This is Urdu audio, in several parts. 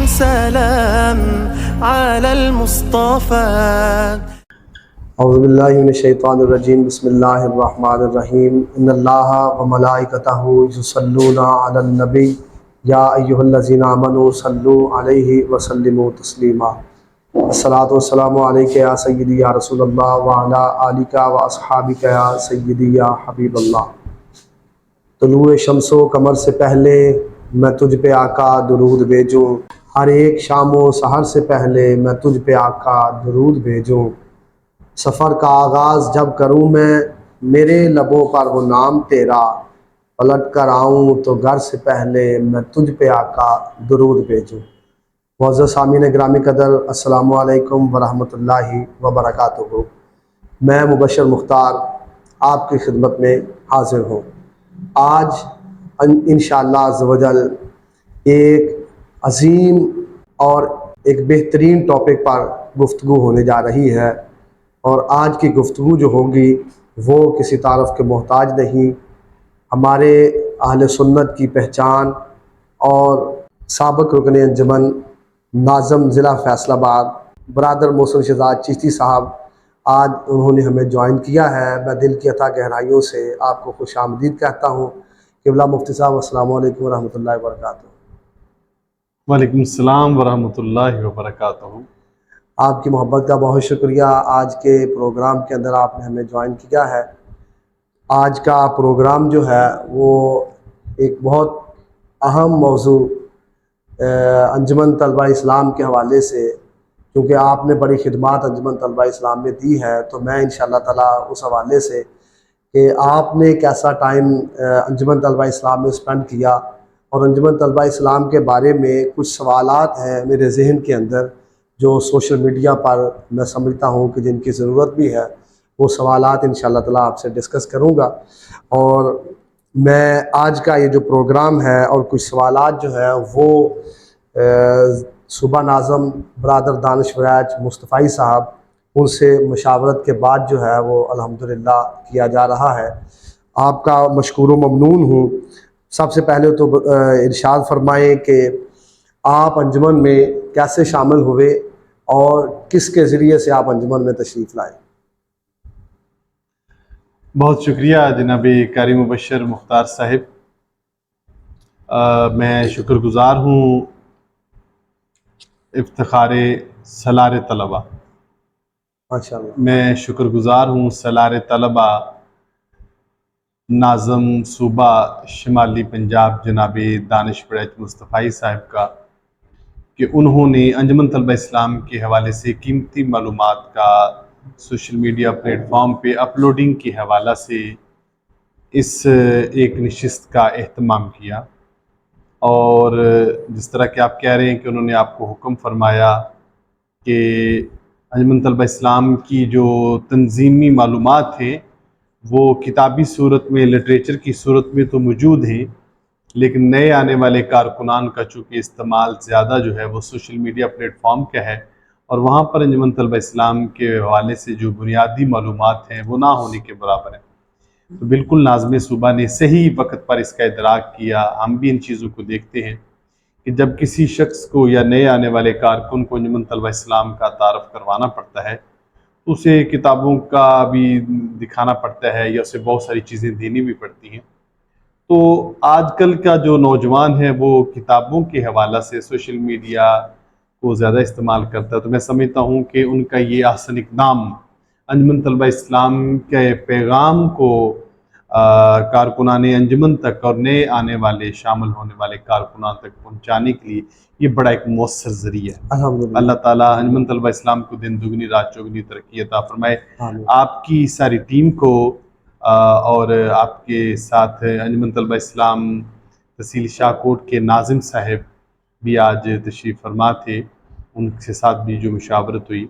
سلام على المصطفى. اعوذ باللہ من الشیطان الرجیم. بسم اللہ الرحمن الرحیم. ان اللہ وملائکتہ یصلون علی النبی یا ایھا الذین آمنوا صلوا علیہ وسلموا تسلیما. الصلاۃ والسلام علیک یا سیدی یا رسول اللہ وعلی آلک واصحابک یا سیدی یا حبیب اللہ. طلوع شمس و قمر سے پہلے میں تجھ پہ آقا درود بھیجوں، ہر ایک شام و سحر سے پہلے میں تجھ پہ آقا درود بھیجوں. سفر کا آغاز جب کروں میں میرے لبوں پر وہ نام تیرا، پلٹ کر آؤں تو گھر سے پہلے میں تجھ پہ آقا درود بھیجوں. معزز سامعین گرامی قدر، السلام علیکم ورحمۃ اللہ وبرکاتہ. میں مبشر مختار آپ کی خدمت میں حاضر ہوں. آج انشاءاللہ عز و جل ایک عظیم اور ایک بہترین ٹاپک پر گفتگو ہونے جا رہی ہے، اور آج کی گفتگو جو ہوگی وہ کسی تعارف کے محتاج نہیں. ہمارے اہل سنت کی پہچان اور سابق رکن انجمن ناظم ضلع فیصل آباد برادر محسن شہزاد چشتی صاحب آج انہوں نے ہمیں جوائن کیا ہے. میں دل کی اتھا گہرائیوں سے آپ کو خوش آمدید کہتا ہوں. قبلہ مفتی صاحب السلام علیکم ورحمۃ اللہ وبرکاتہ. وعلیکم السلام ورحمۃ اللہ وبرکاتہ. آپ کی محبت کا بہت شکریہ. آج کے پروگرام کے اندر آپ نے ہمیں جوائن کیا ہے. آج کا پروگرام جو ہے وہ ایک بہت اہم موضوع انجمن طلبہ اسلام کے حوالے سے، کیونکہ آپ نے بڑی خدمات انجمن طلبہ اسلام میں دی ہے، تو میں انشاءاللہ تعالیٰ اس حوالے سے کہ آپ نے کیسا ٹائم انجمن طلبہ اسلام میں اسپینڈ کیا، اور انجمن طلبہ اسلام کے بارے میں کچھ سوالات ہیں میرے ذہن کے اندر جو سوشل میڈیا پر میں سمجھتا ہوں کہ جن کی ضرورت بھی ہے، وہ سوالات انشاءاللہ تعالیٰ آپ سے ڈسکس کروں گا. اور میں آج کا یہ جو پروگرام ہے اور کچھ سوالات جو ہے وہ صوبہ ناظم برادر دانش وریچ مصطفی صاحب ان سے مشاورت کے بعد جو ہے وہ الحمدللہ کیا جا رہا ہے. آپ کا مشکور و ممنون ہوں. سب سے پہلے تو ارشاد فرمائیں کہ آپ انجمن میں کیسے شامل ہوئے اور کس کے ذریعے سے آپ انجمن میں تشریف لائے. بہت شکریہ جناب قاری مبشر مختار صاحب. میں شکر گزار ہوں افتخار سالار طلبہ. ماشاءاللہ. میں شکر گزار ہوں سالار طلبہ ناظم صوبہ شمالی پنجاب جناب دانش وریچ مصطفی صاحب کا کہ انہوں نے انجمن طلبہ اسلام کے حوالے سے قیمتی معلومات کا سوشل میڈیا پلیٹ فارم پہ اپلوڈنگ کے حوالہ سے اس ایک نشست کا اہتمام کیا. اور جس طرح کہ آپ کہہ رہے ہیں کہ انہوں نے آپ کو حکم فرمایا کہ انجمن طلبہ اسلام کی جو تنظیمی معلومات ہیں وہ کتابی صورت میں، لٹریچر کی صورت میں تو موجود ہیں، لیکن نئے آنے والے کارکنان کا چونکہ استعمال زیادہ جو ہے وہ سوشل میڈیا پلیٹ فارم کا ہے، اور وہاں پر انجمن طلبہ اسلام کے حوالے سے جو بنیادی معلومات ہیں وہ نہ ہونے کے برابر ہیں. تو بالکل ناظم صوبہ نے صحیح وقت پر اس کا ادراک کیا. ہم بھی ان چیزوں کو دیکھتے ہیں کہ جب کسی شخص کو یا نئے آنے والے کارکن کو انجمن طلبہ اسلام کا تعارف کروانا پڑتا ہے تو اسے کتابوں کا بھی دکھانا پڑتا ہے یا اسے بہت ساری چیزیں دینی بھی پڑتی ہیں. تو آج کل کا جو نوجوان ہے وہ کتابوں کے حوالہ سے سوشل میڈیا کو زیادہ استعمال کرتا ہے. تو میں سمجھتا ہوں کہ ان کا یہ احسن اقدام انجمن طلبہ اسلام کے پیغام کو کارکنان انجمن تک اور نئے آنے والے شامل ہونے والے کارکنان تک پہنچانے کے لیے یہ بڑا ایک مؤثر ذریعہ ہے. الحمدللہ. اللہ تعالیٰ انجمن طلبہ اسلام کو دن دگنی رات چوگنی ترقی عطا فرمائے. آمین. آپ کی ساری ٹیم کو اور آپ کے ساتھ انجمن طلبہ اسلام تحصیل شاہکوٹ کے ناظم صاحب بھی آج تشریف فرما تھے، ان کے ساتھ بھی جو مشاورت ہوئی.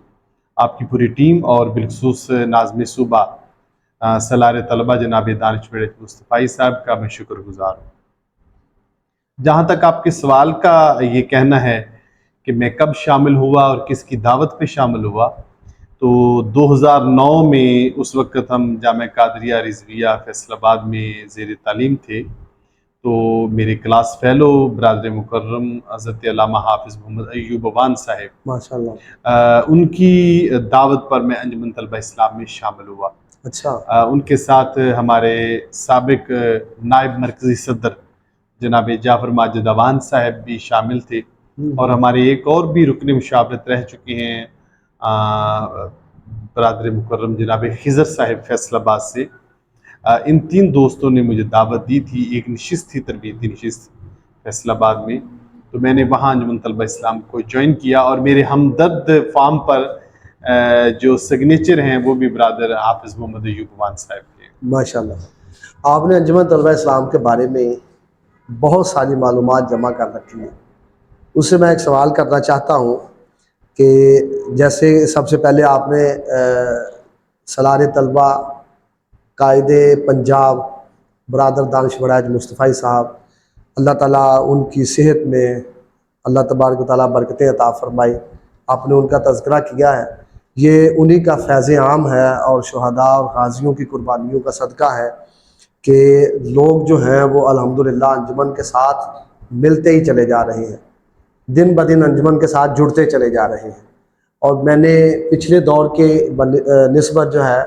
آپ کی پوری ٹیم اور بالخصوص ناظم صوبہ سالار طلبہ جناب دانش وریچ مصطفی صاحب کا میں شکر گزار ہوں. جہاں تک آپ کے سوال کا یہ کہنا ہے کہ میں کب شامل ہوا اور کس کی دعوت پہ شامل ہوا، تو 2009 میں اس وقت ہم جامعہ قادریہ رضویہ فیصل آباد میں زیر تعلیم تھے. تو میرے کلاس فیلو برادر مکرم حضرت علامہ حافظ محمد ایوب اوان صاحب، ماشاءاللہ. ان کی دعوت پر میں انجمن طلبہ اسلام میں شامل ہوا. اچھا. ان کے ساتھ ہمارے سابق نائب مرکزی صدر جناب جعفر ماجد اوان صاحب بھی شامل تھے، اور ہمارے ایک اور بھی رکن مشاورت رہ چکے ہیں برادر مکرم جناب خضر صاحب فیصل آباد سے. ان 3 دوستوں نے مجھے دعوت دی تھی. ایک نشست تھی، تربیتی نشست فیصل آباد میں، تو میں نے وہاں انجمن طلبہ اسلام کو جوائن کیا، اور میرے ہمدرد فارم پر جو سگنیچر ہیں وہ بھی برادر حافظ محمد ایوب اوان صاحب کے. ماشاءاللہ. آپ نے انجمن طلبہ اسلام کے بارے میں بہت ساری معلومات جمع کر رکھی ہیں. اس سے میں ایک سوال کرنا چاہتا ہوں کہ جیسے سب سے پہلے آپ نے سالار طلبہ قائد پنجاب برادر دانش وڑائج مصطفی صاحب، اللہ تعالیٰ ان کی صحت میں اللہ تبارک و تعالیٰ برکتیں عطا فرمائی، آپ نے ان کا تذکرہ کیا ہے. یہ انہی کا فیض عام ہے اور شہداء اور غازیوں کی قربانیوں کا صدقہ ہے کہ لوگ جو ہیں وہ الحمدللہ انجمن کے ساتھ ملتے ہی چلے جا رہے ہیں، دن بدن انجمن کے ساتھ جڑتے چلے جا رہے ہیں. اور میں نے پچھلے دور کے نسبت جو ہے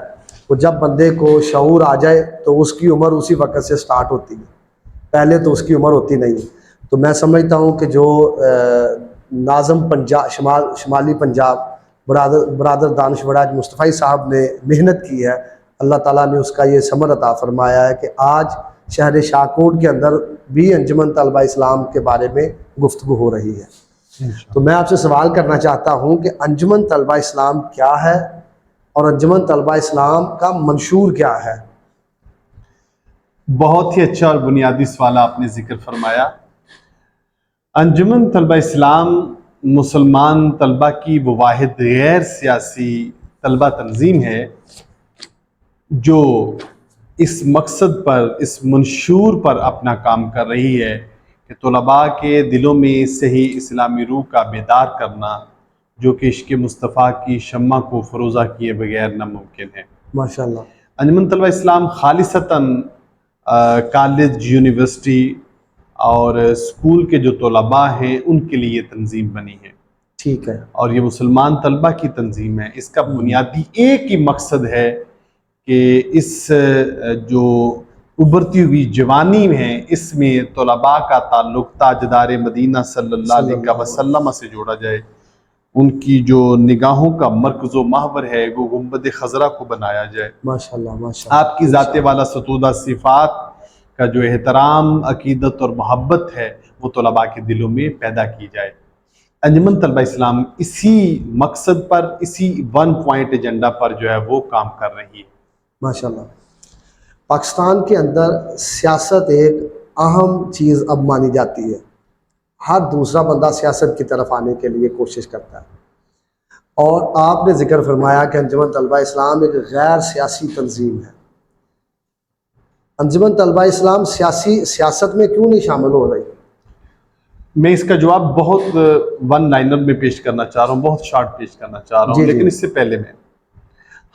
وہ جب بندے کو شعور آ جائے تو اس کی عمر اسی وقت سے سٹارٹ ہوتی ہے، پہلے تو اس کی عمر ہوتی نہیں. تو میں سمجھتا ہوں کہ جو ناظم پنجاب شمالی پنجاب برادر دانش وڑائج مصطفی صاحب نے محنت کی ہے، اللہ تعالیٰ نے اس کا یہ ثمر عطا فرمایا ہے کہ آج شہر شاہکوٹ کے اندر بھی انجمن طلبہ اسلام کے بارے میں گفتگو ہو رہی ہے. تو میں آپ سے سوال کرنا چاہتا ہوں کہ انجمن طلبہ اسلام کیا ہے اور انجمن طلبہ اسلام کا منشور کیا ہے؟ بہت ہی اچھا اور بنیادی سوال آپ نے ذکر فرمایا. انجمن طلبہ اسلام مسلمان طلبہ کی وہ واحد غیر سیاسی طلبہ تنظیم ہے جو اس مقصد پر، اس منشور پر اپنا کام کر رہی ہے کہ طلباء کے دلوں میں صحیح اسلامی روح کا بیدار کرنا، جو کہ عشق مصطفیٰ کی شمع کو فروزہ کیے بغیر ناممکن ہے. ماشاءاللہ. انجمن طلبہ اسلام خالصتاً کالج، یونیورسٹی اور اسکول کے جو طلباء ہیں ان کے لیے تنظیم بنی ہے. ٹھیک ہے. اور یہ مسلمان طلبہ کی تنظیم ہے. اس کا بنیادی ایک ہی مقصد ہے کہ اس جو ابھرتی ہوئی جوانی ہے اس میں طلباء کا تعلق تاجدار مدینہ صلی اللہ علیہ وسلم سے جوڑا جائے. ان کی جو نگاہوں کا مرکز و محور ہے وہ گنبد خضرا کو بنایا جائے. ماشاءاللہ. ماشاءاللہ. آپ کی ذات والا ستودہ صفات کا جو احترام، عقیدت اور محبت ہے وہ طلباء کے دلوں میں پیدا کی جائے. انجمن طلبہ اسلام اسی مقصد پر، اسی 1 پوائنٹ ایجنڈا پر جو ہے وہ کام کر رہی ہے. ماشاءاللہ. پاکستان کے اندر سیاست ایک اہم چیز اب مانی جاتی ہے. ہر دوسرا بندہ سیاست کی طرف آنے کے لیے کوشش کرتا ہے، اور آپ نے ذکر فرمایا کہ انجمن طلبہ اسلام ایک غیر سیاسی تنظیم ہے. انجمن طلبہ اسلام سیاست میں کیوں نہیں شامل ہو رہی؟ میں اس کا جواب بہت 1 لائنر میں پیش کرنا چاہ رہا ہوں، بہت شارٹ پیش کرنا چاہ رہا ہوں. لیکن اس سے پہلے میں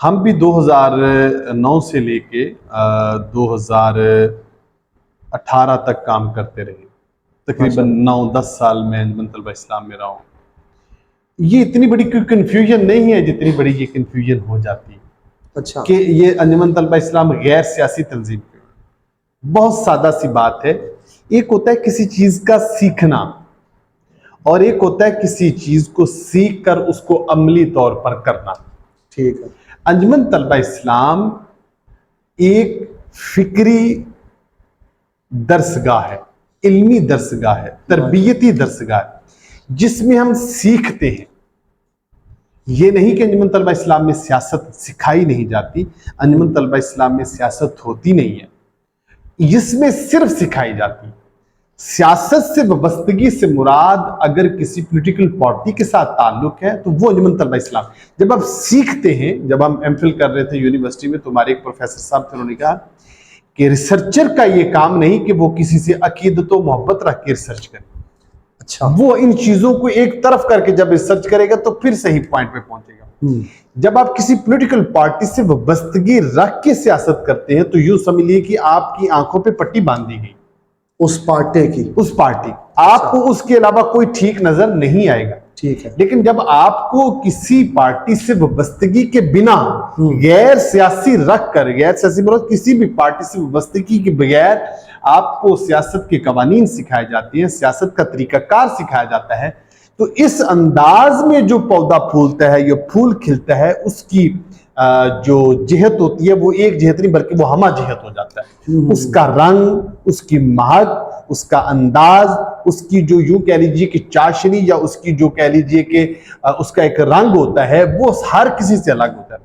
ہم بھی 2009 سے لے کے 2018 تک کام کرتے رہے. تقریباً 9-10 سال میں انجمن طلبہ اسلام میں رہا ہوں. یہ اتنی بڑی کوئی کنفیوژن نہیں ہے جتنی بڑی یہ کنفیوژن ہو جاتی ہے. اچھا. کہ یہ انجمن طلبہ اسلام غیر سیاسی تنظیم کیوں ہے؟ بہت سادہ سی بات ہے. ایک ہوتا ہے کسی چیز کا سیکھنا، اور ایک ہوتا ہے کسی چیز کو سیکھ کر اس کو عملی طور پر کرنا. ٹھیک ہے. انجمن طلبہ اسلام ایک فکری درسگاہ ہے، علمی درسگاہ ہے، تربیتی درسگاہ ہے جس میں ہم سیکھتے ہیں. یہ نہیں کہ انجمن طلبہ اسلام میں سیاست سکھائی نہیں جاتی. انجمن طلبہ اسلام میں سیاست ہوتی نہیں ہے، اس میں صرف سکھائی جاتی. سیاست سے وابستگی سے مراد اگر کسی پولیٹیکل پارٹی کے ساتھ تعلق ہے تو وہ انجمن طلبہ اسلام. جب آپ سیکھتے ہیں، جب ہم ایم فل کر رہے تھے یونیورسٹی میں تو ہمارے ایک پروفیسر صاحب تھے، انہوں نے کہا کہ ریسرچر کا یہ کام نہیں کہ وہ کسی سے عقیدت و محبت رکھ کے ریسرچ کرے. اچھا. وہ ان چیزوں کو ایک طرف کر کے جب ریسرچ کرے گا تو پھر صحیح پوائنٹ پہ پہنچے گا. جب آپ کسی پولیٹیکل پارٹی سے وابستگی رکھ کے سیاست کرتے ہیں تو یوں سمجھ لیے کہ آپ کی آنکھوں پہ پٹی باندھ دی گئی. اس پارٹی آپ کو اس کے علاوہ کوئی ٹھیک نظر نہیں آئے گا. ٹھیک ہے. لیکن جب آپ کو کسی پارٹی سے وابستگی کے بنا غیر سیاسی رکھ کر کسی بھی پارٹی سے وابستگی کے بغیر آپ کو سیاست کے قوانین سکھائے جاتے ہیں, سیاست کا طریقہ کار سکھایا جاتا ہے, تو اس انداز میں جو پودا پھولتا ہے یا پھول کھلتا ہے اس کی جو جہت ہوتی ہے وہ ایک جہت نہیں بلکہ وہ ہمہ جہت ہو جاتا ہے. اس کا رنگ, اس کی مہک, اس کا انداز, اس کی جو یوں کہہ لیجیے کہ چاشنی یا اس کی جو کہہ لیجیے کہ اس کا ایک رنگ ہوتا ہے وہ ہر کسی سے الگ ہوتا ہے.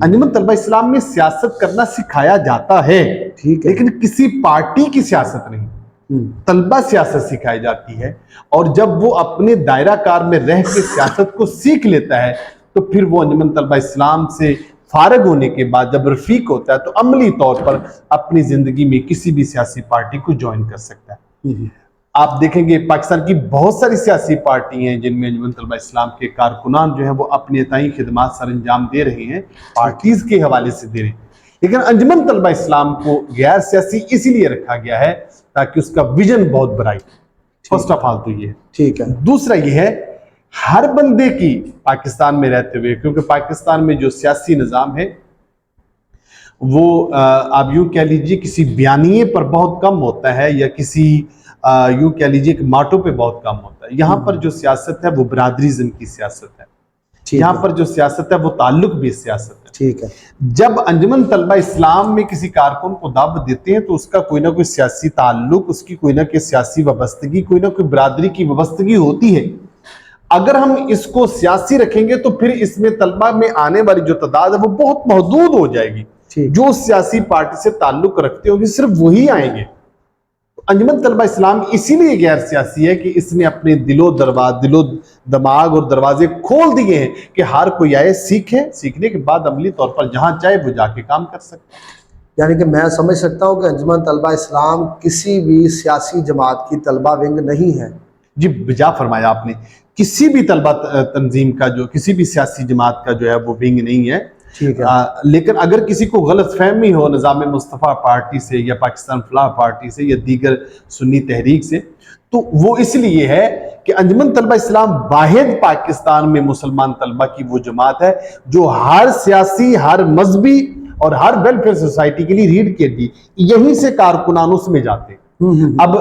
انجمن طلبہ اسلام میں سیاست کرنا سکھایا جاتا ہے لیکن کسی پارٹی کی سیاست نہیں, طلبہ سیاست سکھائی جاتی ہے. اور جب وہ اپنے دائرہ کار میں رہ کے سیاست کو سیکھ لیتا ہے تو پھر وہ انجمن طلبہ اسلام سے فارغ ہونے کے بعد جب رفیق ہوتا ہے تو عملی طور پر اپنی زندگی میں کسی بھی سیاسی پارٹی کو جوائن کر سکتا ہے. آپ دیکھیں گے پاکستان کی بہت ساری سیاسی پارٹی ہیں جن میں انجمن طلبہ اسلام کے کارکنان جو ہیں وہ اپنے تئیں خدمات سر انجام دے رہے ہیں, پارٹیز کے حوالے سے دے رہے ہیں. لیکن انجمن طلبہ اسلام کو غیر سیاسی اسی لیے رکھا گیا ہے تاکہ اس کا ویژن بہت برائٹ. فرسٹ آف آل تو یہ ہے. ٹھیک ہے. دوسرا یہ ہے ہر بندے کی پاکستان میں رہتے ہوئے, کیونکہ پاکستان میں جو سیاسی نظام ہے وہ آپ یوں کہہ لیجیے کسی بیانیے پر بہت کم ہوتا ہے یا کسی یوں کہہ لیجیے کہ ماٹو پہ بہت کم ہوتا ہے. یہاں پر جو سیاست ہے وہ برادریزم کی سیاست ہے. یہاں پر جو سیاست ہے وہ تعلق بھی سیاست ہے. ٹھیک ہے. جب انجمن طلبہ اسلام میں کسی کارکن کو دعوت دیتے ہیں تو اس کا کوئی نہ کوئی سیاسی تعلق, اس کی کوئی نہ کوئی سیاسی وابستگی, کوئی نہ کوئی برادری کی وابستگی ہوتی ہے. اگر ہم اس کو سیاسی رکھیں گے تو پھر اس میں طلبہ میں آنے والی جو تعداد ہے وہ بہت محدود ہو جائے گی. جو سیاسی پارٹی سے تعلق رکھتے ہوں گے صرف وہی آئیں گے. انجمن طلبہ اسلام اسی لیے غیر سیاسی ہے کہ اس نے اپنے دل و دماغ اور دروازے کھول دیے ہیں کہ ہر کوئی آئے, سیکھے, سیکھنے کے بعد عملی طور پر جہاں چاہے وہ جا کے کام کر سکتے. یعنی کہ میں سمجھ سکتا ہوں کہ انجمن طلبہ اسلام کسی بھی سیاسی جماعت کی طلبہ ونگ نہیں ہے. جی بجا فرمایا آپ نے, کسی بھی طلبہ تنظیم کا جو کسی بھی سیاسی جماعت کا جو ہے وہ ونگ نہیں ہے. لیکن اگر کسی کو غلط فہمی ہو نظام مصطفیٰ پارٹی سے یا پاکستان فلاح پارٹی سے یا دیگر سنی تحریک سے تو وہ اس لیے ہے کہ انجمن طلبہ اسلام واحد پاکستان میں مسلمان طلبہ کی وہ جماعت ہے جو ہر سیاسی, ہر مذہبی اور ہر ویلفیئر سوسائٹی کے لیے ریڈ کی تھی. یہیں سے کارکنان اس میں جاتے. اب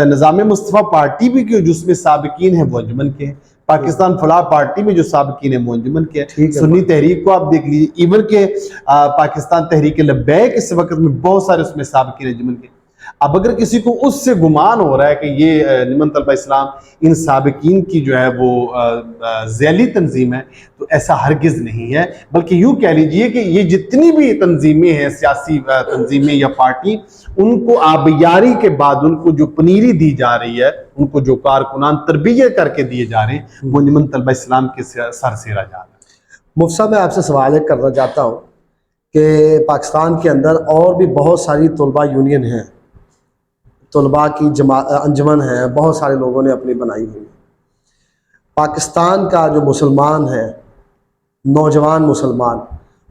نظام مصطفیٰ پارٹی بھی جس میں سابقین ہیں وہ انجمن کے ہیں, پاکستان فلاح پارٹی میں جو سابقین ہیں وہ انجمن کے ہیں. سنی تحریک کو آپ دیکھ لیجیے, ایون کہ پاکستان تحریک لبیک اس وقت میں بہت سارے اس میں سابقین انجمن کے. اب اگر کسی کو اس سے گمان ہو رہا ہے کہ یہ انجمن طلبہ اسلام ان سابقین کی جو ہے وہ ذیلی تنظیم ہے تو ایسا ہرگز نہیں ہے, بلکہ یوں کہہ لیجئے کہ یہ جتنی بھی تنظیمیں ہیں سیاسی تنظیمیں یا پارٹی, ان کو آبیاری کے بعد ان کو جو پنیری دی جا رہی ہے, ان کو جو کارکنان تربیت کر کے دیے جا رہے ہیں وہ انجمن طلبہ اسلام کے سر سیرا جا رہا ہے. مفتی صاحب میں آپ سے سوال کرنا چاہتا ہوں کہ پاکستان کے اندر اور بھی بہت ساری طلبہ یونین ہیں, طلباء کی انجمن ہے, بہت سارے لوگوں نے اپنی بنائی ہوئی. پاکستان کا جو مسلمان ہے, نوجوان مسلمان,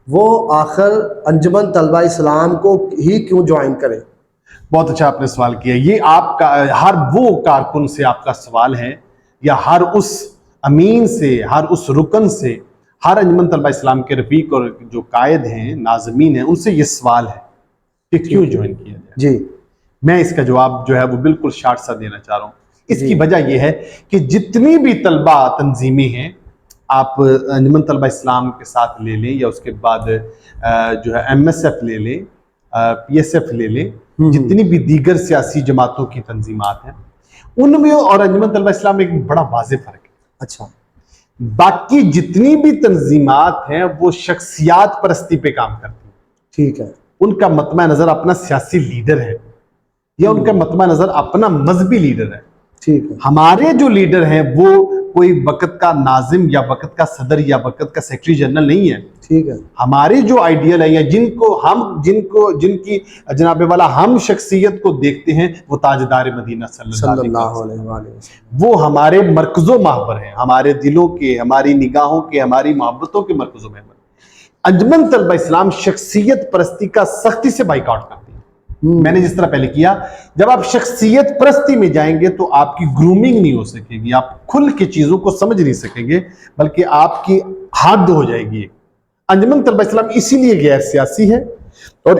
وہ آخر انجمن طلبہ اسلام کو ہی کیوں جوائن کرے؟ بہت اچھا آپ نے سوال کیا. یہ آپ کا ہر وہ کارکن سے آپ کا سوال ہے یا ہر اس امین سے, ہر اس رکن سے, ہر انجمن طلبہ اسلام کے رفیق اور جو قائد ہیں, ناظمین ہیں, ان سے یہ سوال ہے کہ کیوں جوائن کیا جائے. جی میں اس کا جواب جو ہے وہ بالکل شارٹ سا دینا چاہ رہا ہوں. اس کی وجہ یہ ہے کہ جتنی بھی طلبہ تنظیمیں ہیں, آپ انجمن طلبہ اسلام کے ساتھ لے لیں یا اس کے بعد جو ہے ایم ایس ایف لے لیں, پی ایس ایف لے لیں, جتنی بھی دیگر سیاسی جماعتوں کی تنظیمات ہیں, ان میں اور انجمن طلبہ اسلام میں ایک بڑا واضح فرق ہے. اچھا, باقی جتنی بھی تنظیمات ہیں وہ شخصیات پرستی پہ کام کرتی ہیں. ٹھیک ہے. ان کا مطمع نظر اپنا سیاسی لیڈر ہے یا ان کا مطمع نظر اپنا مذہبی لیڈر ہے. ٹھیک ہے. ہمارے جو لیڈر ہیں وہ کوئی وقت کا ناظم یا وقت کا صدر یا وقت کا سیکرٹری جنرل نہیں ہے. ٹھیک ہے. ہمارے جو آئیڈیل ہیں یا جن کی جناب والا ہم شخصیت کو دیکھتے ہیں وہ تاجدار مدینہ صلی اللہ علیہ وسلم, وہ ہمارے مرکز و محور ہیں, ہمارے دلوں کے, ہماری نگاہوں کے, ہماری محبتوں کے مرکز و محور. انجمن طلبہ اسلام شخصیت پرستی کا سختی سے بائیکاٹ کرتی ہے. میں نے جس طرح پہلے کیا، جب آپ شخصیت پرستی میں جائیں گے تو آپ کی گرومنگ نہیں ہو سکے گی، آپ کھل کے چیزوں کو سمجھ نہیں سکیں گے، بلکہ آپ کی حد ہو جائے گی۔ انجمن طلبہ اسلام اسی لیے غیر سیاسی ہے اور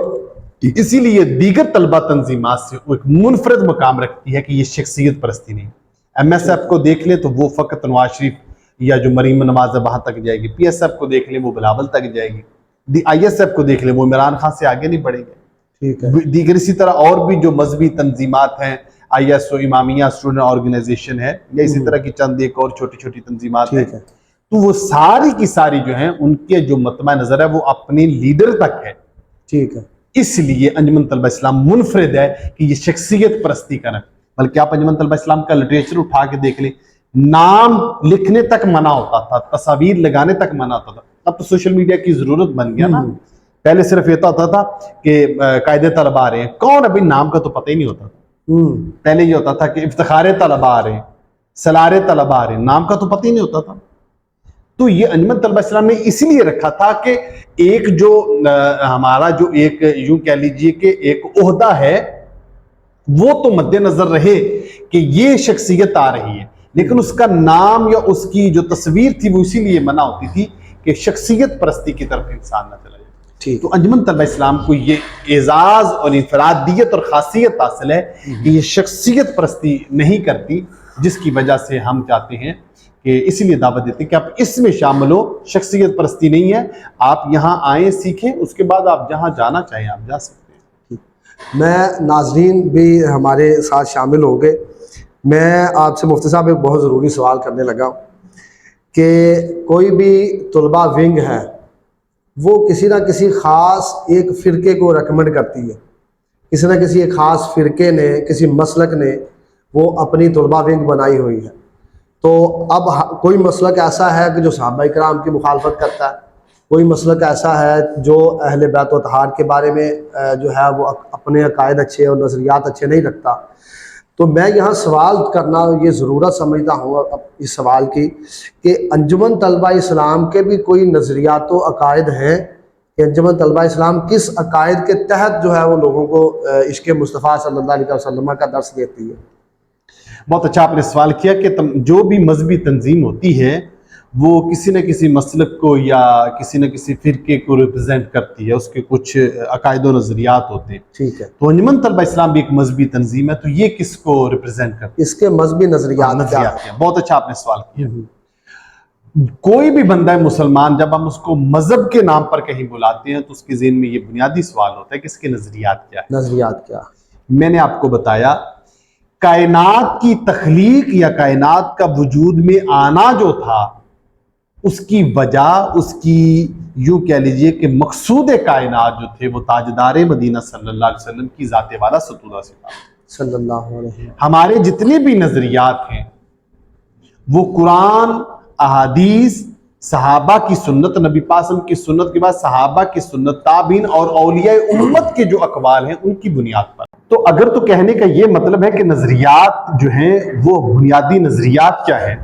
اسی لیے دیگر طلبہ تنظیمات سے ایک منفرد مقام رکھتی ہے کہ یہ شخصیت پرستی نہیں۔ ایم ایس ایف کو دیکھ لیں تو وہ فقط نواز شریف یا جو مریم نواز ہے وہاں تک جائے گی، پی ایس ایف کو دیکھ لیں وہ بلاول تک جائے گی، دی آئی ایس ایف کو دیکھ لیں وہ عمران خان سے آگے نہیں بڑھیں گے۔ دیگر اسی طرح اور بھی جو مذہبی تنظیمات ہیں، I S O Imamia student organisation ہے، یا اسی طرح کی چند ایک اور چھوٹی چھوٹی تنظیمات ہیں، تو وہ ساری کی ساری جو ہیں ان کے جو مطمع نظر ہے وہ اپنے لیڈر تک ہے۔ ٹھیک ہے، اس لیے انجمن طلبہ اسلام منفرد ہے کہ یہ شخصیت پرستی کا نہ، بلکہ آپ انجمن طلبہ اسلام کا لٹریچر اٹھا کے دیکھ لیں، نام لکھنے تک منع ہوتا تھا، تصاویر لگانے تک منع ہوتا تھا۔ اب تو سوشل میڈیا کی ضرورت بن گیا نا، پہلے صرف یہ ہوتا تھا کہ قائد طلبہ آ رہے ہیں، کون ابھی نام کا تو پتہ ہی نہیں ہوتا تھا۔ پہلے یہ ہوتا تھا کہ افتخار طلبہ آ رہے ہیں، سلار طلبہ آ رہے ہیں، نام کا تو پتہ ہی نہیں ہوتا تھا۔ تو یہ انجمن طلبہ اسلام نے اسی لیے رکھا تھا کہ ایک جو ہمارا جو ایک یوں کہہ لیجئے کہ ایک عہدہ ہے وہ تو مد نظر رہے کہ یہ شخصیت آ رہی ہے، لیکن اس کا نام یا اس کی جو تصویر تھی وہ اسی لیے منع ہوتی تھی کہ شخصیت پرستی کی طرف انسان نہ چلا جائے۔ تو انجمن طلبہ اسلام کو یہ اعزاز اور انفرادیت اور خاصیت حاصل ہے کہ یہ شخصیت پرستی نہیں کرتی، جس کی وجہ سے ہم چاہتے ہیں کہ اسی لیے دعوت دیتے ہیں کہ آپ اس میں شامل ہو۔ شخصیت پرستی نہیں ہے، آپ یہاں آئیں، سیکھیں، اس کے بعد آپ جہاں جانا چاہیں آپ جا سکتے ہیں۔ میں ناظرین بھی ہمارے ساتھ شامل ہوں گے۔ میں آپ سے مفتی صاحب ایک بہت ضروری سوال کرنے لگا ہوں کہ کوئی بھی طلبہ ونگ ہے وہ کسی نہ کسی خاص ایک فرقے کو ریکمنڈ کرتی ہے، کسی نہ کسی ایک خاص فرقے نے، کسی مسلک نے وہ اپنی طلبہ ونگ بنائی ہوئی ہے۔ تو اب کوئی مسلک ایسا ہے کہ جو صحابہ کرام کی مخالفت کرتا ہے، کوئی مسلک ایسا ہے جو اہل بیت و اطہار کے بارے میں جو ہے وہ اپنے عقائد اچھے اور نظریات اچھے نہیں رکھتا۔ تو میں یہاں سوال کرنا یہ ضرورت سمجھتا ہوں اس سوال کی کہ انجمن طلبہ اسلام کے بھی کوئی نظریات و عقائد ہیں کہ انجمن طلبہ اسلام کس عقائد کے تحت جو ہے وہ لوگوں کو عشق مصطفیٰ صلی اللہ علیہ وسلم کا درس دیتی ہے؟ بہت اچھا آپ نے سوال کیا کہ جو بھی مذہبی تنظیم ہوتی ہے وہ کسی نہ کسی مسلک کو یا کسی نہ کسی فرقے کو ریپرزینٹ کرتی ہے، اس کے کچھ عقائد و نظریات ہوتے ہیں۔ ٹھیک ہے، تو انجمن طلبہ اسلام بھی ایک مذہبی تنظیم ہے، تو یہ کس کو ریپرزینٹ کرتی ہے؟ اس کے مذہبی نظریات کیا؟ بہت اچھا آپ نے سوال کیا۔ کوئی بھی بندہ مسلمان جب ہم اس کو مذہب کے نام پر کہیں بلاتے ہیں تو اس کے ذہن میں یہ بنیادی سوال ہوتا ہے کہ اس کے نظریات کیا ہے۔ نظریات کیا؟ میں نے آپ کو بتایا کائنات کی تخلیق یا کائنات کا وجود میں آنا جو تھا، اس کی وجہ، اس کی یوں کہہ لیجئے کہ مقصود کائنات جو تھے وہ تاجدار مدینہ صلی اللہ علیہ وسلم کی ذات والا ستودہ سے تھا۔ صلی اللہ علیہ وسلم۔ ہمارے جتنے بھی نظریات ہیں وہ قرآن، احادیث، صحابہ کی سنت، نبی پاسم کی سنت کے بعد صحابہ کی سنت، تابعین اور اولیاء امت کے جو اقوال ہیں ان کی بنیاد پر۔ تو اگر تو کہنے کا یہ مطلب ہے کہ نظریات جو ہیں وہ بنیادی نظریات کیا ہیں،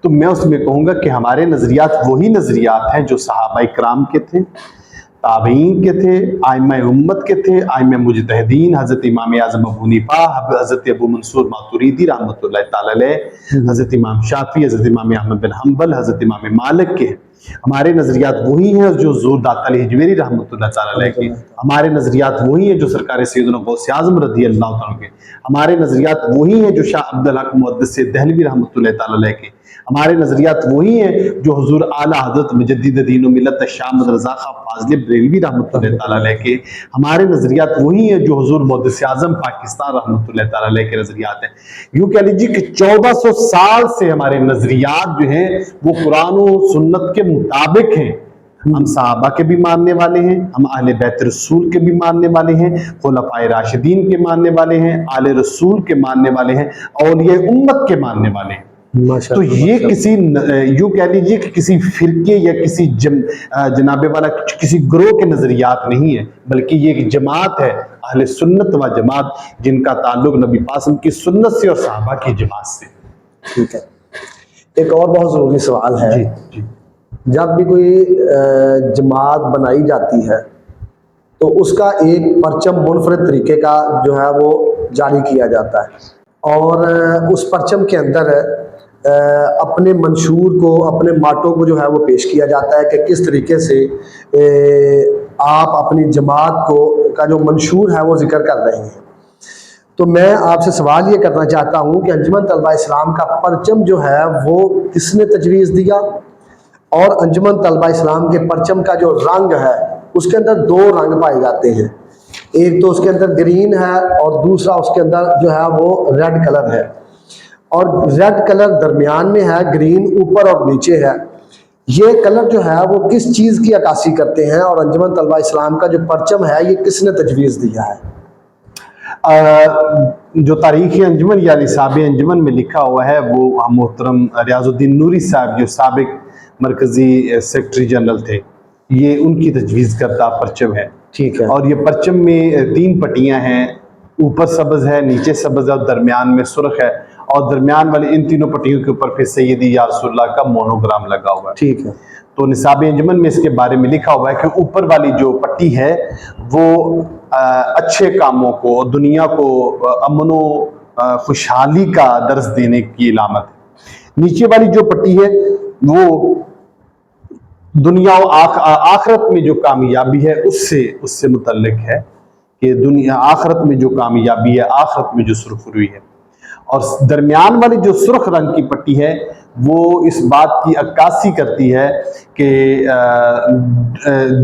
تو میں اس میں کہوں گا کہ ہمارے نظریات وہی نظریات ہیں جو صحابہ کرام کے تھے، تابعین کے تھے، ائمہ امت کے تھے، ائمہ مجتہدین، حضرت امام اعظم ابو حنیفہ، حضرت ابو منصور ماتوریدی رحمۃ اللہ تعالی علیہ، حضرت امام شافعی، حضرت امام احمد بن حنبل، حضرت امام مالک کے۔ ہمارے نظریات وہی ہیں جو حضور داتا علی حجویری رحمۃ اللہ تعالی علیہ کے۔ ہمارے نظریات وہی ہیں جو سرکار سیدنا غوث اعظم رضی اللہ تعالیٰ کے۔ ہمارے نظریات وہی ہیں جو شاہ عبدالحق محدث دہلوی رحمۃ اللہ تعالی علیہ کے۔ ہمارے نظریات وہی ہیں جو حضور اعلیٰ حضرت مجدد دین و ملت شاہ احمد رضا خان فاضل بریلوی رحمۃ اللہ تعالی علیہ کے۔ ہمارے نظریات وہی ہیں جو حضور محدث اعظم پاکستان رحمۃ اللہ تعالی علیہ کے نظریات ہیں۔ یوں کہہ لیجیے کہ 1400 سال سے ہمارے نظریات جو ہیں وہ قرآن و سنت کے مطابق ہیں۔ ہم صحابہ کے بھی ماننے والے ہیں، ہم اہل بیت رسول کے بھی ماننے والے ہیں، خلفائے راشدین کے ماننے والے ہیں، آل رسول کے ماننے والے ہیں، اولیاء امت کے ماننے والے ہیں۔ تو یہ کسی یوں کہہ لیجیے کہ کسی فرقے یا کسی جناب والا کسی گروہ کے نظریات نہیں ہے، بلکہ یہ ایک جماعت ہے، اہل سنت و جماعت، جن کا تعلق نبی پاسم کی سنت سے اور صحابہ کی جماعت سے۔ ٹھیک ہے، ایک اور بہت ضروری سوال ہے، جب بھی کوئی جماعت بنائی جاتی ہے تو اس کا ایک پرچم منفرد طریقے کا جو ہے وہ جاری کیا جاتا ہے، اور اس پرچم کے اندر اپنے منشور کو، اپنے ماٹو کو جو ہے وہ پیش کیا جاتا ہے کہ کس طریقے سے آپ اپنی جماعت کو کا جو منشور ہے وہ ذکر کر رہے ہیں۔ تو میں آپ سے سوال یہ کرنا چاہتا ہوں کہ انجمن طلبہ اسلام کا پرچم جو ہے وہ کس نے تجویز دیا، اور انجمن طلبہ اسلام کے پرچم کا جو رنگ ہے اس کے اندر دو رنگ پائے جاتے ہیں، ایک تو اس کے اندر گرین ہے اور دوسرا اس کے اندر جو ہے وہ ریڈ کلر ہے، اور ریڈ کلر درمیان میں ہے، گرین اوپر اور نیچے ہے۔ یہ کلر جو ہے وہ کس چیز کی عکاسی کرتے ہیں، اور انجمن طلبہ اسلام کا جو پرچم ہے یہ کس نے تجویز دیا ہے؟ جو تاریخ انجمن یا نصاب انجمن میں لکھا ہوا ہے وہ محترم ریاض الدین نوری صاحب جو سابق مرکزی سیکرٹری جنرل تھے، یہ ان کی تجویز کردہ پرچم ہے۔ ٹھیک ہے، اور یہ پرچم میں 3 پٹیاں ہیں، اوپر سبز ہے، نیچے سبز ہے اور درمیان میں سرخ ہے، اور درمیان والے ان تینوں پٹیوں کے اوپر پھر سیدی یا رسول اللہ کا مونوگرام لگا ہوا ہے۔ ٹھیک ہے، تو نصاب انجمن میں اس کے بارے میں لکھا ہوا ہے کہ اوپر والی جو پٹی ہے وہ اچھے کاموں کو، دنیا کو امن و خوشحالی کا درس دینے کی علامت ہے۔ نیچے والی جو پٹی ہے وہ دنیا و آخرت میں جو کامیابی ہے اس سے متعلق ہے کہ دنیا آخرت میں جو کامیابی ہے، آخرت میں جو سرخروئی ہے۔ اور درمیان والی جو سرخ رنگ کی پٹی ہے وہ اس بات کی عکاسی کرتی ہے کہ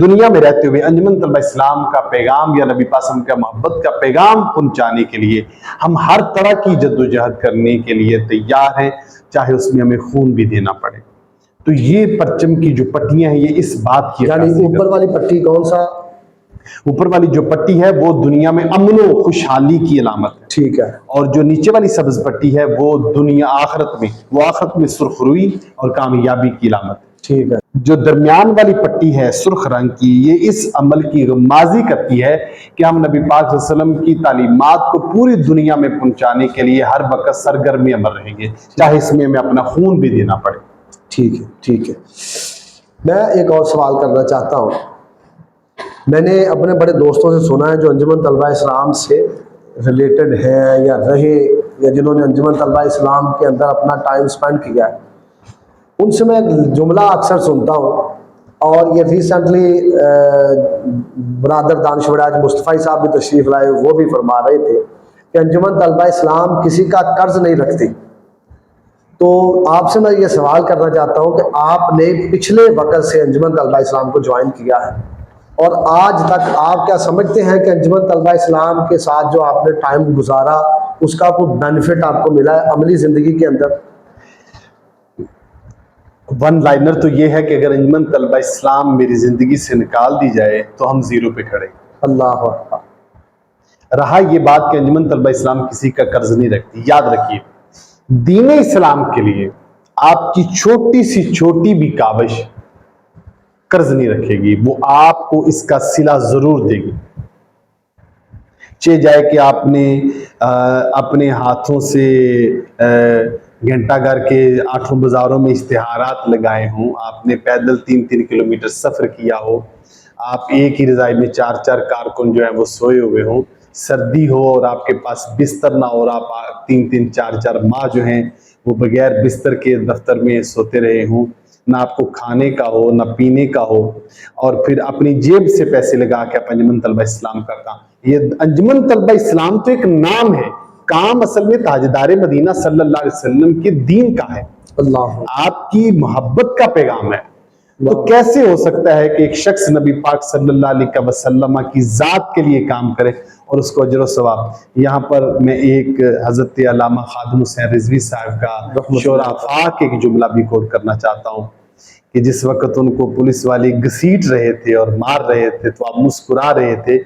دنیا میں رہتے ہوئے انجمن طلبہ اسلام کا پیغام یا نبی پاسم کا محبت کا پیغام پہنچانے کے لیے ہم ہر طرح کی جدوجہد کرنے کے لیے تیار ہیں، چاہے اس میں ہمیں خون بھی دینا پڑے۔ تو یہ پرچم کی جو پٹیاں ہیں یہ اس بات کی یعنی عکاسی اوپر والی پٹی کون سا؟ اوپر والی جو پٹی ہے وہ دنیا میں امن و خوشحالی کی علامت ہے، ٹھیک ہے، اور جو نیچے والی سبز پٹی ہے وہ آخرت میں سرخروئی اور کامیابی کی علامت ہے۔ ٹھیک ہے، جو درمیان والی پٹی ہے سرخ رنگ کی، یہ اس عمل کی غمازی کرتی ہے کہ ہم نبی پاک صلی اللہ علیہ وسلم کی تعلیمات کو پوری دنیا میں پہنچانے کے لیے ہر وقت سرگرمی عمل رہیں گے، چاہے اس میں ہمیں اپنا خون بھی دینا پڑے۔ ٹھیک ہے، ٹھیک ہے۔ میں ایک اور سوال کرنا چاہتا ہوں۔ میں نے اپنے بڑے دوستوں سے سنا ہے جو انجمن طلبہ اسلام سے ریلیٹڈ ہیں یا رہے، یا جنہوں نے انجمن طلبہ اسلام کے اندر اپنا ٹائم سپینڈ کیا ہے، ان سے میں ایک جملہ اکثر سنتا ہوں، اور یہ ریسنٹلی برادر دانش وراج مصطفی صاحب بھی تشریف لائے، وہ بھی فرما رہے تھے کہ انجمن طلبہ اسلام کسی کا قرض نہیں رکھتی۔ تو آپ سے میں یہ سوال کرنا چاہتا ہوں کہ آپ نے پچھلے وقت سے انجمن طلبہ اسلام کو جوائن کیا ہے، اور آج تک آپ کیا سمجھتے ہیں کہ انجمن طلبہ اسلام کے ساتھ جو آپ نے ٹائم گزارا اس کا کوئی بینیفٹ آپ کو ملا ہے عملی زندگی کے اندر؟ ون لائنر تو یہ ہے کہ اگر انجمن طلبہ اسلام میری زندگی سے نکال دی جائے تو ہم زیرو پہ کھڑے۔ اللہ اکبر۔ رہا یہ بات کہ انجمن طلبہ اسلام کسی کا قرض نہیں رکھتی، یاد رکھیے دین اسلام کے لیے آپ کی چھوٹی سی چھوٹی بھی کاوش قرض نہیں رکھے گی، وہ آپ کو اس کا صلہ ضرور دے گی۔ چاہے جائے کہ آپ نے اپنے ہاتھوں سے گھنٹہ گھر کے 8 بازاروں میں اشتہارات لگائے ہوں، آپ نے پیدل 3-3 کلومیٹر سفر کیا ہو، آپ ایک ہی رضائی میں 4-4 کارکن جو ہیں وہ سوئے ہوئے ہوں، سردی ہو اور آپ کے پاس بستر نہ ہو اور آپ 3-3 4-4 ماہ جو ہیں وہ بغیر بستر کے دفتر میں سوتے رہے ہوں، نہ آپ کو کھانے کا ہو نہ پینے کا ہو، اور پھر اپنی جیب سے پیسے لگا کے آپ انجمن طلبہ اسلام کا کام۔ یہ انجمن طلبہ اسلام تو ایک نام ہے، کام اصل میں تاجدار مدینہ صلی اللہ علیہ وسلم کے دین کا ہے، اللہ آپ کی محبت کا پیغام ہے۔ تو کیسے ہو سکتا ہے کہ ایک شخص نبی پاک صلی اللہ علیہ وسلم کی ذات کے لیے کام کرے اور اس کو اجر و ثواب؟ یہاں پر میں ایک حضرت علامہ خادم حسین رضوی صاحب کا شعراء کے ایک جملہ بھی کوٹ کرنا چاہتا ہوں کہ جس وقت ان کو پولیس والے گھسیٹ رہے تھے اور مار رہے تھے تو آپ مسکرا رہے تھے،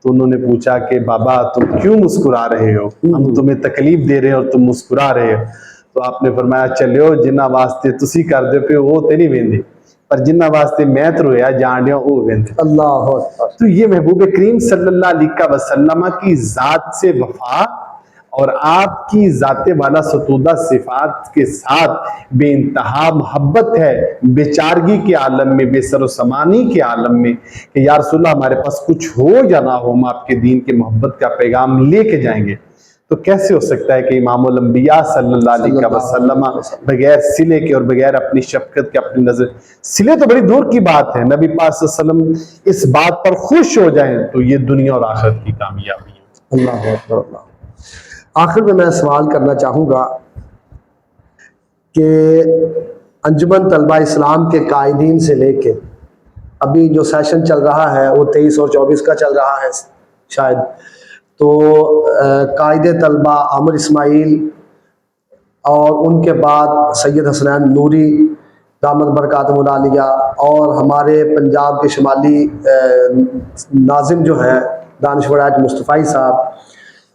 تو انہوں نے پوچھا کہ بابا تم کیوں مسکرا رہے ہو، ہم تمہیں تکلیف دے رہے ہیں اور تم مسکرا رہے ہو؟ تو آپ نے فرمایا چلو جنہ واسطے تسی کر دے پہ وہ تے نہیں ویندے، پر جنہ واسطے میں تو رویا جان دیا وہ ویندے۔ اللہ اکبر۔ تو یہ محبوب کریم صلی اللہ علیہ وسلم کی ذات سے وفا اور آپ کی ذات والا ستودہ صفات کے ساتھ بے انتہا محبت ہے بیچارگی کے عالم میں، بے سر و سامانی کے عالم میں، کہ یا رسول اللہ ہمارے پاس کچھ ہو یا نہ ہو، ہم آپ کے دین کے محبت کا پیغام لے کے جائیں گے، تو کیسے ہو سکتا ہے کہ امام الانبیاء صلی اللہ علیہ وسلم بغیر صلے کے اور بغیر اپنی شفقت کے، اپنی نظر صلے تو بڑی دور کی بات ہے، نبی پاک صلی اللہ علیہ وسلم اس بات پر خوش ہو جائیں تو یہ دنیا اور آخرت کی کامیابی ہے۔ اللہ اکبر اللہ۔ آخر میں سوال کرنا چاہوں گا کہ انجمن طلبہ اسلام کے قائدین سے لے کے ابھی جو سیشن چل رہا ہے وہ 23 اور 24 کا چل رہا ہے شاید، تو قائد طلبہ عامر اسماعیل اور ان کے بعد سید حسنین نوری دامت برکاتہ العالیہ اور ہمارے پنجاب کے شمالی ناظم جو ہیں دانشور حاج مصطفی صاحب،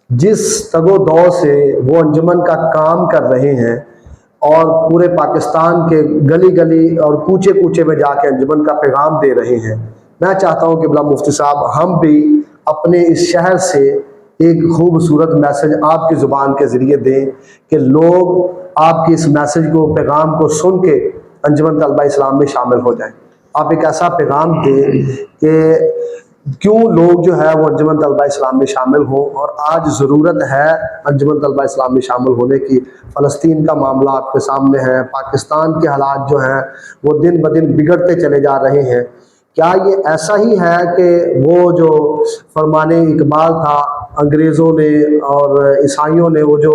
جس تگ و دو سے وہ انجمن کا کام کر رہے ہیں اور پورے پاکستان کے گلی گلی اور کوچے کوچے میں جا کے انجمن کا پیغام دے رہے ہیں، میں چاہتا ہوں کہ بلا مفتی صاحب ہم بھی اپنے اس شہر سے ایک خوبصورت میسج آپ کی زبان کے ذریعے دیں کہ لوگ آپ کی اس میسج کو، پیغام کو سن کے انجمن طلبہ اسلام میں شامل ہو جائیں۔ آپ ایک ایسا پیغام دیں کہ کیوں لوگ جو ہے وہ انجمن طلبہ اسلام میں شامل ہوں، اور آج ضرورت ہے انجمن طلبہ اسلام میں شامل ہونے کی۔ فلسطین کا معاملہ آپ کے سامنے ہے، پاکستان کے حالات جو ہیں وہ دن بدن بگڑتے چلے جا رہے ہیں۔ کیا یہ ایسا ہی ہے کہ وہ جو فرمان اقبال تھا انگریزوں نے اور عیسائیوں نے وہ جو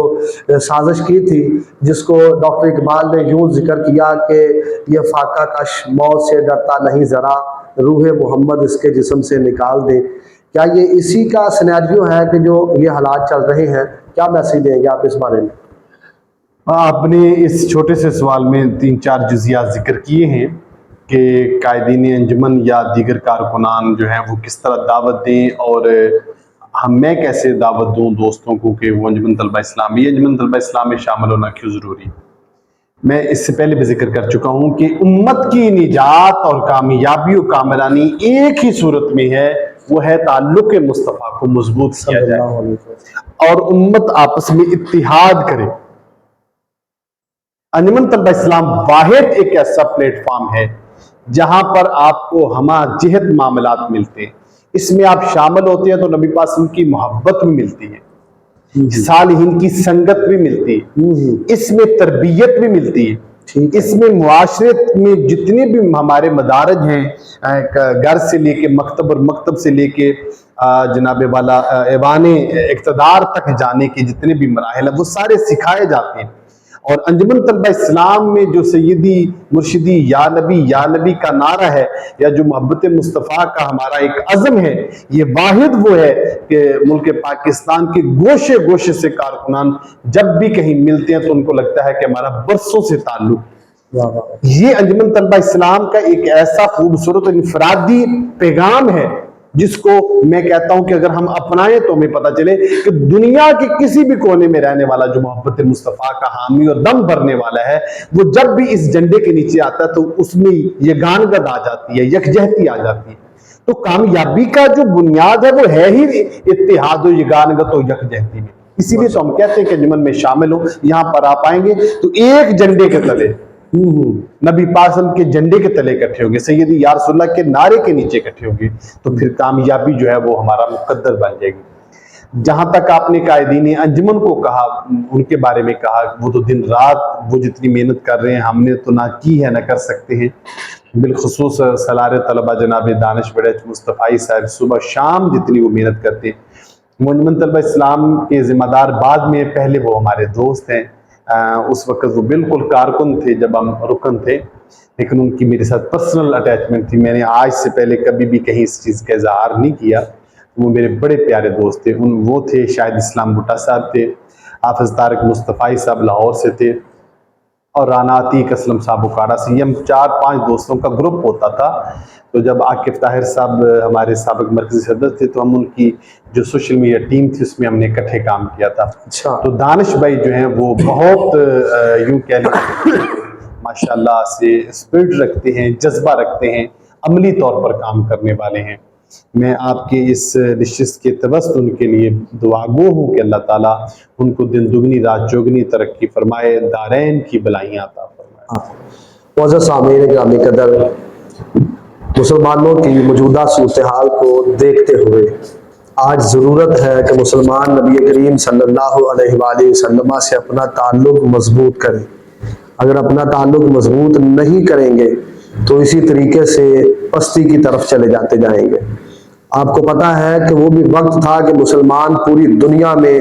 سازش کی تھی، جس کو ڈاکٹر اقبال نے یوں ذکر کیا کہ یہ فاقہ کش موت سے ڈرتا نہیں ذرا، روح محمد اس کے جسم سے نکال دے، کیا یہ اسی کا سینیریو ہے کہ جو یہ حالات چل رہے ہیں؟ کیا میسج دیں گے آپ اس بارے میں؟ آپ نے اس چھوٹے سے سوال میں 3-4 جزیات ذکر کیے ہیں کہ قائدین انجمن یا دیگر کارکنان جو ہیں وہ کس طرح دعوت دیں، اور میں کیسے دعوت دوں دوستوں کو کہ وہ انجمن طلبہ اسلام، یہ انجمن طلبہ اسلام میں شامل ہونا کیوں ضروری ہے؟ میں اس سے پہلے بھی ذکر کر چکا ہوں کہ امت کی نجات اور کامیابی و کامرانی ایک ہی صورت میں ہے، وہ ہے تعلق مصطفیٰ کو مضبوط کیا جائے اور امت آپس میں اتحاد کرے۔ انجمن طلبہ اسلام واحد ایک ایسا پلیٹ فارم ہے جہاں پر آپ کو ہمہ جہت معاملات ملتے ہیں، اس میں آپ شامل ہوتے ہیں تو نبی پاک صلی اللہ علیہ وسلم کی محبت بھی ملتی ہے، صالحین کی سنگت بھی ملتی ہے، اس میں تربیت بھی ملتی ہے، اس میں معاشرت میں جتنے بھی ہمارے مدارج ہیں، گھر سے لے کے مکتب اور مکتب سے لے کے جناب والا ایوان اقتدار تک جانے کے جتنے بھی مراحل ہیں وہ سارے سکھائے جاتے ہیں۔ اور انجمن طلبہ اسلام میں جو سیدی مرشدی یا نبی کا نعرہ ہے، یا جو محبت مصطفیٰ کا ہمارا ایک عزم ہے، یہ واحد وہ ہے کہ ملک پاکستان کے گوشے گوشے سے کارکنان جب بھی کہیں ملتے ہیں تو ان کو لگتا ہے کہ ہمارا برسوں سے تعلق۔ یہ انجمن طلبہ اسلام کا ایک ایسا خوبصورت انفرادی پیغام ہے جس کو میں کہتا ہوں کہ اگر ہم اپنائیں تو ہمیں پتہ چلے کہ دنیا کے کسی بھی کونے میں رہنے والا جو محبت مصطفیٰ کا حامی اور دم بھرنے والا ہے، وہ جب بھی اس جھنڈے کے نیچے آتا ہے تو اس میں یہ گانگد آ جاتی ہے، یکجہتی آ جاتی ہے۔ تو کامیابی کا جو بنیاد ہے وہ ہے ہی اتحاد و یگانگت و یکجہتی میں، اسی لیے تو ہم کہتے ہیں کہ انجمن میں شامل ہوں۔ یہاں پر آپ آئیں گے تو ایک جھنڈے کے تلے، نبی پاک صلی اللہ علیہ وسلم کے جھنڈے کے تلے اکٹھے ہوں گے، سیدی یا رسول اللہ کے نعرے کے نیچے اکٹھے ہوں گے، تو پھر کامیابی جو ہے وہ ہمارا مقدر بن جائے گی۔ جہاں تک آپ نے قائدین انجمن کو کہا، ان کے بارے میں کہا، وہ تو دن رات وہ جتنی محنت کر رہے ہیں ہم نے تو نہ کی ہے نہ کر سکتے ہیں، بالخصوص سالار طلبہ جناب دانش بڑیچ مصطفی صاحب صبح شام جتنی وہ محنت کرتے ہیں۔ وہ انجمن طلبہ اسلام کے ذمہ دار بعد میں، پہلے وہ ہمارے دوست ہیں، اس وقت وہ بالکل کارکن تھے جب ہم رکن تھے، لیکن ان کی میرے ساتھ پرسنل اٹیچمنٹ تھی، میں نے آج سے پہلے کبھی بھی کہیں اس چیز کا اظہار نہیں کیا۔ وہ میرے بڑے پیارے دوست تھے، وہ تھے شاہد اسلام بھٹا صاحب تھے، حافظ طارق مصطفی صاحب لاہور سے تھے، اور رانا عتیق اسلم صاحب بخارا سے۔ یہ ہم 4-5 دوستوں کا گروپ ہوتا تھا۔ تو جب عاقب طاہر صاحب ہمارے سابق مرکزی صدر تھے تو ہم ان کی جو سوشل میڈیا ٹیم تھی اس میں ہم نے اکٹھے کام کیا تھا۔ تو دانش بھائی جو ہیں وہ بہت یوں کہہ لیں ماشاءاللہ سے اسپرٹ رکھتے ہیں، جذبہ رکھتے ہیں، عملی طور پر کام کرنے والے ہیں۔ میں آپ کی اس نشست کے تبست ان کے لیے دعا گو ہوں کہ اللہ تعالیٰ ان کو دن دگنی رات چوگنی ترقی فرمائے، دارین کی بلائیاں عطا فرمائے۔ معزز سامعین گرامی قدر، مسلمانوں کی موجودہ صورتحال کو دیکھتے ہوئے آج ضرورت ہے کہ مسلمان نبی کریم صلی اللہ علیہ وآلہ وسلم سے اپنا تعلق مضبوط کریں۔ اگر اپنا تعلق مضبوط نہیں کریں گے تو اسی طریقے سے پستی کی طرف چلے جاتے جائیں گے۔ آپ کو پتہ ہے کہ وہ بھی وقت تھا کہ مسلمان پوری دنیا میں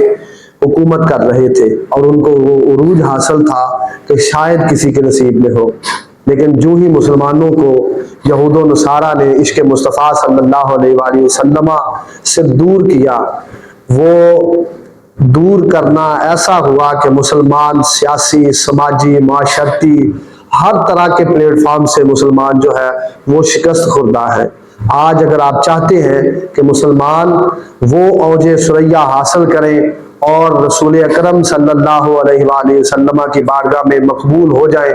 حکومت کر رہے تھے اور ان کو وہ عروج حاصل تھا کہ شاید کسی کے نصیب میں ہو، لیکن جو ہی مسلمانوں کو یہود و نصارہ نے عشق مصطفیٰ صلی اللہ علیہ وآلہ وسلم سے دور کیا، وہ دور کرنا ایسا ہوا کہ مسلمان سیاسی، سماجی، معاشرتی ہر طرح کے پلیٹ فارم سے مسلمان جو ہے وہ شکست خوردہ ہے۔ آج اگر آپ چاہتے ہیں کہ مسلمان وہ اوج ثریا حاصل کریں اور رسول اکرم صلی اللہ علیہ وآلہ وسلم کی بارگاہ میں مقبول ہو جائیں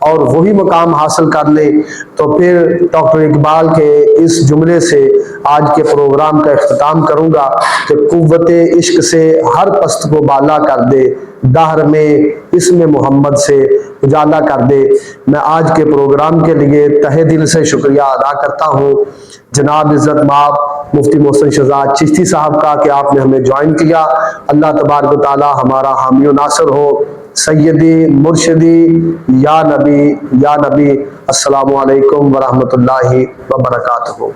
اور وہی مقام حاصل کر لیں، تو پھر ڈاکٹر اقبال کے اس جملے سے آج کے پروگرام کا اختتام کروں گا کہ قوت عشق سے ہر پست کو بالا کر دے، دہر میں اسم محمد سے اجالا کر دے۔ میں آج کے پروگرام کے لیے تہہ دل سے شکریہ ادا کرتا ہوں جناب عزت مآب مفتی محسن شہزاد چشتی صاحب کا کہ آپ نے ہمیں جوائن کیا۔ اللہ تبارک و تعالی ہمارا حامی و ناصر ہو۔ سیدی مرشدی یا نبی یا نبی، السلام علیکم ورحمۃ اللہ وبرکاتہ۔